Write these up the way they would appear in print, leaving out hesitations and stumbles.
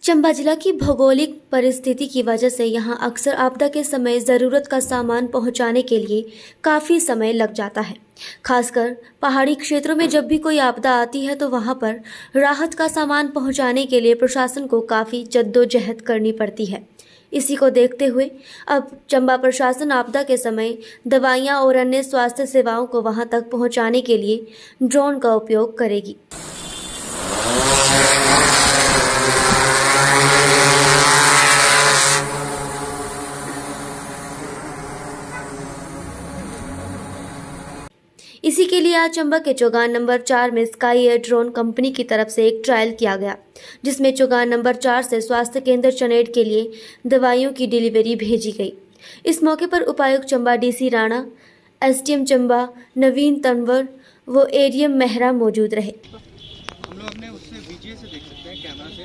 चंबा जिला की भौगोलिक परिस्थिति की वजह से यहाँ अक्सर आपदा के समय ज़रूरत का सामान पहुँचाने के लिए काफ़ी समय लग जाता है। खासकर पहाड़ी क्षेत्रों में जब भी कोई आपदा आती है तो वहाँ पर राहत का सामान पहुँचाने के लिए प्रशासन को काफ़ी जद्दोजहद करनी पड़ती है। इसी को देखते हुए अब चंबा प्रशासन आपदा के समय दवाइयाँ और अन्य स्वास्थ्य सेवाओं को वहाँ तक पहुँचाने के लिए ड्रोन का उपयोग करेगी। इसी के लिए आज चंबा के चौगान नंबर 4 में स्काई एयर ड्रोन कंपनी की तरफ से एक ट्रायल किया गया, जिसमें चौगान नंबर 4 से स्वास्थ्य केंद्र चनेड़ के लिए दवाइयों की डिलीवरी भेजी गई। इस मौके पर उपायुक्त चंबा डीसी राणा, एसडीएम चंबा नवीन तंवर व एडीएम मेहरा मौजूद रहे। हम लोग अपने उससे वीजीए से देख सकते हैं, कैमरा से,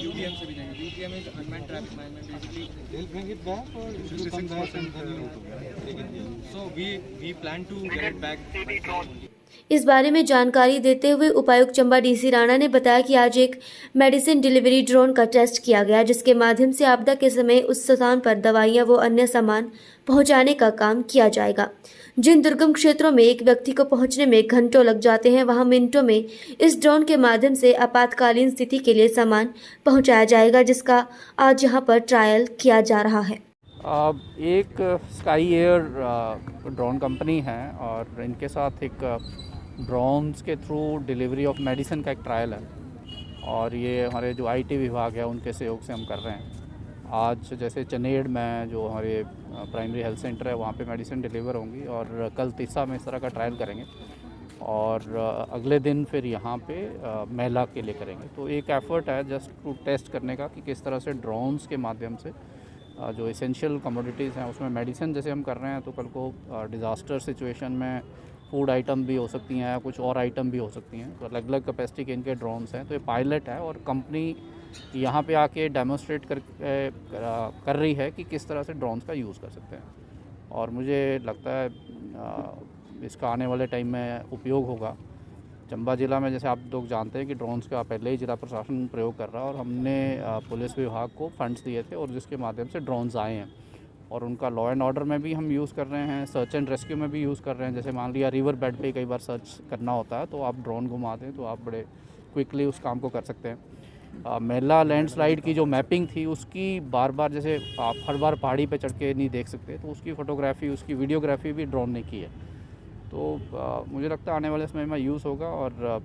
यूटीएम से भी देंगे। UTM is unmanned traffic management, basically so we plan to get it back. इस बारे में जानकारी देते हुए उपायुक्त चंबा डीसी राणा ने बताया कि आज एक मेडिसिन डिलीवरी ड्रोन का टेस्ट किया गया, जिसके माध्यम से आपदा के समय उस स्थान पर दवाइयां व अन्य सामान पहुंचाने का काम किया जाएगा। जिन दुर्गम क्षेत्रों में एक व्यक्ति को पहुंचने में घंटों लग जाते हैं, वहां मिनटों में इस ड्रोन के माध्यम से आपातकालीन स्थिति के लिए सामान पहुंचाया जाएगा, जिसका आज यहां पर ट्रायल किया जा रहा है। एक स्काई एयर ड्रोन कंपनी है और इनके साथ एक ड्रोन्स के थ्रू डिलीवरी ऑफ मेडिसिन का एक ट्रायल है और ये हमारे जो आईटी विभाग है उनके सहयोग से हम कर रहे हैं। आज जैसे चनेड़ में जो हमारे प्राइमरी हेल्थ सेंटर है वहाँ पे मेडिसिन डिलीवर होंगी और कल तीसा में इस तरह का ट्रायल करेंगे और अगले दिन फिर यहाँ पे महिला के लिए करेंगे। तो एक एफ़र्ट है जस्ट टू टेस्ट करने का कि किस तरह से ड्रोन्स के माध्यम से जो एसेंशियल कमोडिटीज़ हैं उसमें मेडिसिन जैसे हम कर रहे हैं, तो कल को डिज़ास्टर सिचुएशन में फूड आइटम भी हो सकती हैं या कुछ और आइटम भी हो सकती हैं। तो अलग अलग कैपेसिटी के इनके ड्रोन्स हैं। तो ये पायलट है और कंपनी यहाँ पे आके डेमोस्ट्रेट कर रही है कि किस तरह से ड्रोन्स का यूज़ कर सकते हैं और मुझे लगता है इसका आने वाले टाइम में उपयोग होगा। चंबा ज़िला में जैसे आप लोग जानते हैं कि ड्रोन्स का पहले ही जिला प्रशासन प्रयोग कर रहा है और हमने पुलिस विभाग को फंड्स दिए थे और जिसके माध्यम से ड्रोन्स आए हैं और उनका लॉ एंड ऑर्डर में भी हम यूज़ कर रहे हैं, सर्च एंड रेस्क्यू में भी यूज़ कर रहे हैं। जैसे मान लिया रिवर बेड पे कई बार सर्च करना होता है तो आप ड्रोन घुमा दें तो आप बड़े क्विकली उस काम को कर सकते हैं। मेला लैंडस्लाइड की जो मैपिंग थी उसकी बार बार जैसे आप हर बार पहाड़ी पे चढ़ के नहीं देख सकते, तो उसकी फ़ोटोग्राफी उसकी वीडियोग्राफी भी ड्रोन ने की है। तो मुझे लगता है आने वाले समय में यूज़ होगा और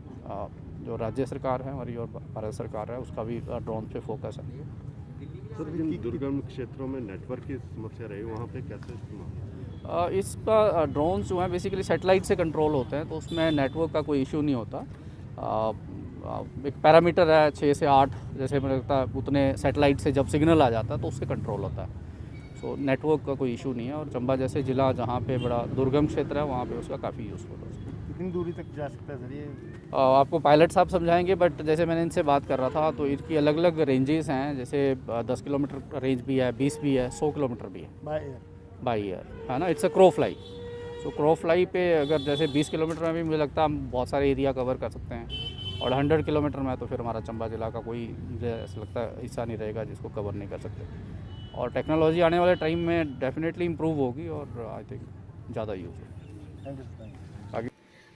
जो राज्य सरकार है हमारी और भारत सरकार है उसका भी ड्रोन पे फोकस है। सर, जिन दुर्गम क्षेत्रों में नेटवर्क की समस्या रही वहाँ पे कैसे इस्तेमाल? इसका ड्रोन्स जो हैं बेसिकली सैटेलाइट से कंट्रोल होते हैं तो उसमें नेटवर्क का कोई इशू नहीं होता। एक पैरामीटर है 6 से 8, जैसे मुझे लगता है उतने सैटेलाइट से जब सिग्नल आ जाता है तो उससे कंट्रोल होता है। सो नेटवर्क का कोई इशू नहीं है और चंबा जैसे ज़िला जहाँ पे बड़ा दुर्गम क्षेत्र है वहाँ पे उसका काफ़ी यूज़फुल है। कितनी दूरी तक जा सकता है सर ये? आपको पायलट साहब समझाएंगे, बट जैसे मैंने इनसे बात कर रहा था तो इनकी अलग अलग रेंजेस हैं। जैसे 10 किलोमीटर रेंज भी है, 20 भी है, 100 किलोमीटर भी है बाई ईयर, है ना। It's a crow fly. So crow fly पे अगर जैसे 20 किलोमीटर में भी मुझे लगता है हम बहुत सारे एरिया कवर कर सकते हैं और 100 किलोमीटर में तो फिर हमारा चंबा जिला का कोई मुझे ऐसा लगता है हिस्सा नहीं रहेगा जिसको कवर नहीं कर सकते। और टेक्नोलॉजी आने वाले टाइम में डेफिनेटली इम्प्रूव होगी और आई थिंक ज़्यादा यूज़ होगी।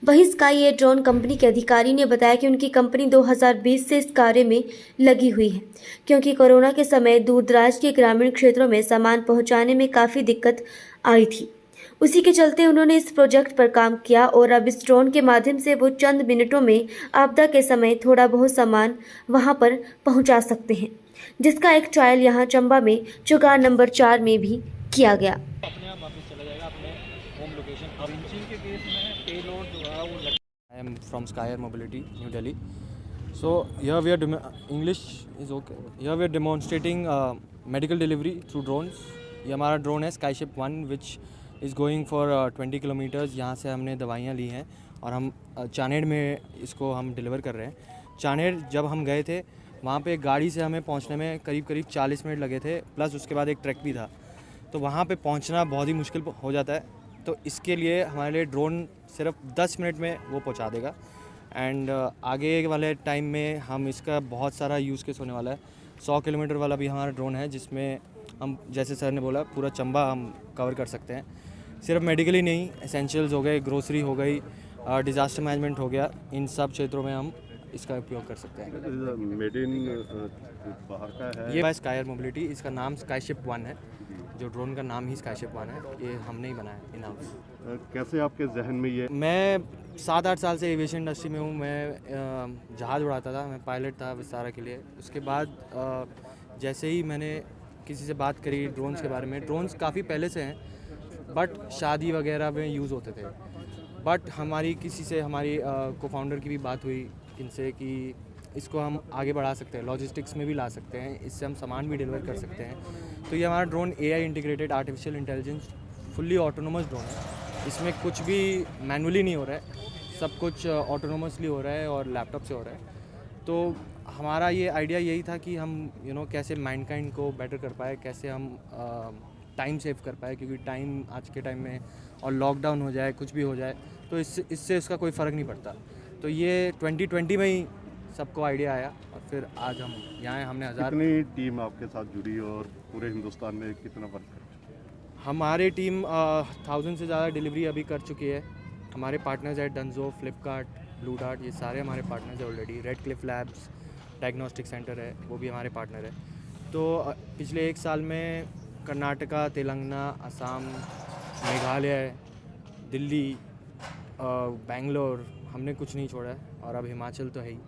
वहीं स्काई एयर ड्रोन कंपनी के अधिकारी ने बताया कि उनकी कंपनी 2020 से इस कार्य में लगी हुई है, क्योंकि कोरोना के समय दूरदराज के ग्रामीण क्षेत्रों में सामान पहुंचाने में काफ़ी दिक्कत आई थी। उसी के चलते उन्होंने इस प्रोजेक्ट पर काम किया और अब इस ड्रोन के माध्यम से वो चंद मिनटों में आपदा के समय थोड़ा बहुत सामान वहां पर पहुंचा सकते हैं, जिसका एक ट्रायल यहाँ चंबा में चौगान नंबर 4 में भी किया गया। अपने आप वापस चला जाएगा अपने होम लोकेशन। अब इंजन के केस में पेलोड जो है वो I am from Sky Air Mobility, New Delhi. So here we are English is okay. Here we are demonstrating medical delivery through drones. ये हमारा ड्रोन है स्काईशिप 1 which is going for 20 kilometres. यहाँ से हमने दवाइयाँ ली हैं और हम चानेड़ में इसको हम डिलीवर कर रहे हैं। चानेड़ जब हम गए थे वहाँ पे गाड़ी से हमें पहुँचने में करीब 40 मिनट लगे थे, प्लस उसके बाद एक ट्रैक भी था, तो वहाँ पे पहुँचना बहुत ही मुश्किल हो जाता है। तो इसके लिए हमारे लिए ड्रोन सिर्फ 10 मिनट में वो पहुँचा देगा एंड आगे वाले टाइम में हम इसका बहुत सारा यूज़ केस होने वाला है। 100 किलोमीटर वाला भी हमारा ड्रोन है जिसमें हम, जैसे सर ने बोला, पूरा चंबा हम कवर कर सकते हैं। सिर्फ मेडिकली नहीं, एसेंशियल्स हो गए, ग्रोसरी हो गई, डिज़ास्टर मैनेजमेंट हो गया, इन सब क्षेत्रों में हम इसका उपयोग कर सकते हैं। मेड इन बाहर का है। ये स्काई एयर मोबिलिटी, इसका नाम स्काईशिप 1 है। जो ड्रोन का नाम ही स्काईशिप 1 है, ये हमने ही बनाया इन हाउस। कैसे आपके जहन में ये? मैं 7-8 साल से एविएशन इंडस्ट्री में हूँ। मैं जहाज़ उड़ाता था, मैं पायलट था विस्तारा के लिए। उसके बाद जैसे ही मैंने किसी से बात करी ड्रोन्स के बारे में, ड्रोन्स काफ़ी पहले से हैं बट शादी वगैरह में यूज़ होते थे। बट हमारी किसी से, हमारी को फाउंडर की भी बात हुई इनसे कि इसको हम आगे बढ़ा सकते हैं, लॉजिस्टिक्स में भी ला सकते हैं, इससे हम सामान भी डिलीवर कर सकते हैं। तो ये हमारा drone AI integrated artificial intelligence fully autonomous drone है। इसमें कुछ भी मैनुअली नहीं हो रहा है, सब कुछ ऑटोनोमसली हो रहा है और लैपटॉप से हो रहा है। तो हमारा ये आइडिया यही था कि हम कैसे मैनकाइंड को बेटर कर पाए, कैसे हम टाइम सेव कर पाए, क्योंकि टाइम आज के टाइम में, और लॉकडाउन हो जाए, कुछ भी हो जाए, तो इससे उसका कोई फ़र्क नहीं पड़ता। तो ये 2020 में ही सबको आइडिया आया और फिर आज हम यहाँ हैं। हमने कितनी टीम आपके साथ जुड़ी और पूरे हिंदुस्तान में कितना वर्क कर? हमारी टीम 1000 से ज़्यादा डिलीवरी अभी कर चुकी है। हमारे पार्टनर्स है डंजो, फ्लिपकार्ट, ब्लू डार्ट, ये सारे हमारे पार्टनर्स हैं already. Red Cliff labs diagnostic centre है, वो भी हमारे पार्टनर है। तो पिछले 1 साल में कर्नाटका, तेलंगाना, असम, मेघालय, दिल्ली, बेंगलोर, हमने कुछ नहीं छोड़ा है। और अब हिमाचल तो है ही।